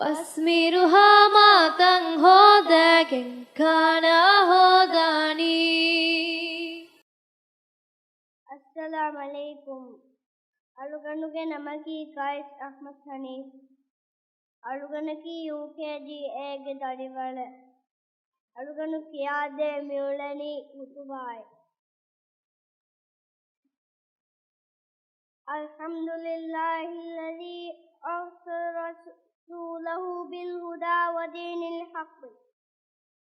wasmiruha matang hodagen kana hodani. Assalamu alaikum. Aluganuge namaki Kayis Aluganaki UKG A Khuthubaa. Aluganu kiyade miulani Khuthuba. Alhamdulillahi alladhi arsala rasulahu bil huda wa dinil haqq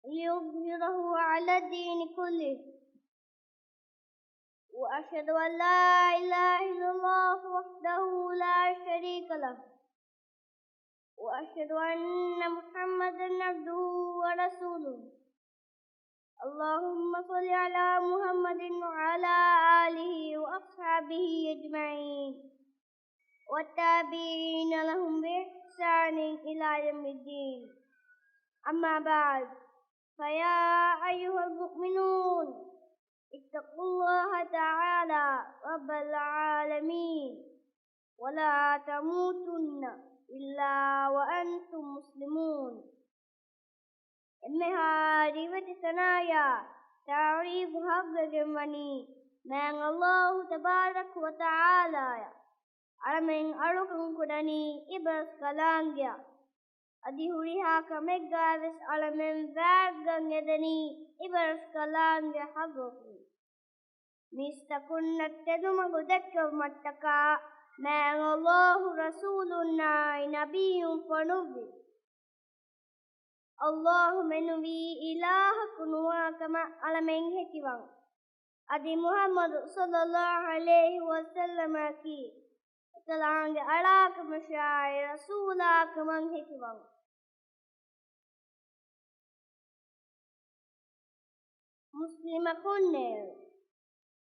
liyudhhirahu ala ad-din kullih. وأشهد أن لا إله إلا الله وحده لا شريك له وأشهد أن محمدا عبده ورسوله. اللهم صل على محمد وعلى آله وأصحابه أجمعين والتابعين لهم بإحسان إلى يوم الدين. أما بعد، فيا أيها المؤمنون اتقوا الله تعالى رب العالمين ولا تموتن إلا وأنتم مسلمون. إنها ريبة ثنايا تعريف حق جمعني من الله تبارك وتعالى أرمين أركم كدني إبرس كلانجا أدي هريها كمجاوس أرمين فاقن يدني إبرس كلانجا حقكم مستكن التدم قدك متكا من الله رسولنا نبي فنبي اللهم نبي إلهكم وكما ألمين هكوان أدي محمد صلى الله عليه وسلم كي تلانج ألاك مشاعر رسولاك من هكوان مسلم كنير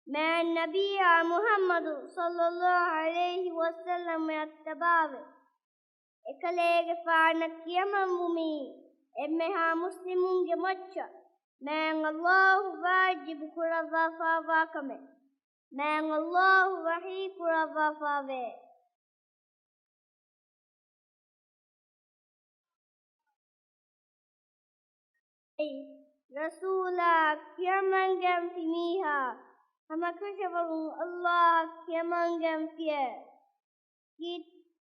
من نبي محمد صلى الله عليه وسلم يتباوي إكليك فانك يممومي إمها مسلمون جمتشا من الله واجب كرافا فاكمه من الله وحي كرافا فاوي رسولا كيمن جم فيها هما كشفوا الله كيمن جم فيه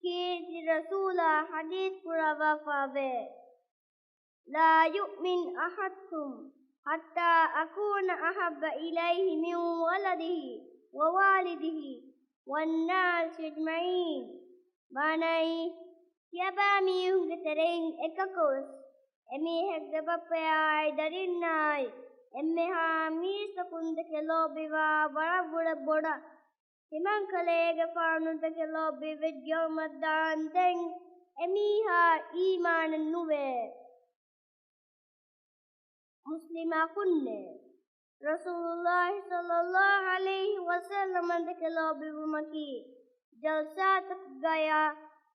كيت رسولا حديث كرافا فاوي لا يؤمن أحدكم حتى أكون أحب إليه من ولده ووالده والناس أجمعين. ماناي يبامي يهدترين إكاكوس أمي هكذبابياي داريناي أمها ميسا كندكلو بيوا برا برا برا تمان كليغ فانو دكلو بيوج يوم الدان تن أميها إيمان النوبة مسلمة كنة رسول الله صلى الله عليه وسلم دكلو بيومكي جلساتك غايا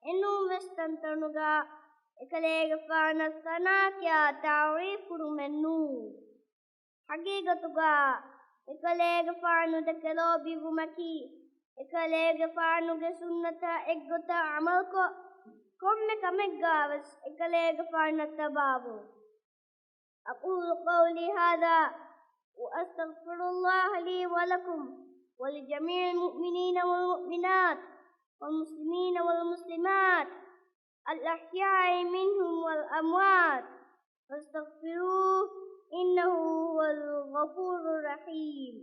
إنو وستنتنوغا إكليغ فانا سنا كيا تعريف كرمنو حقيقتوغا إكليغ فانو دكلو بيومكي إكليغ فانو سنة إكغتا عملكو كم كمجاوس إكليغ فانا تبابو. أقول قولي هذا وأستغفر الله لي ولكم ولجميع المؤمنين والمؤمنات والمسلمين والمسلمات الأحياء منهم والأموات فاستغفروه إنه هو الغفور الرحيم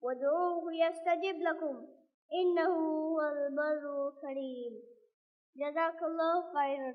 وادعوه يستجب لكم إنه هو البر الكريم. جزاك الله خيرا.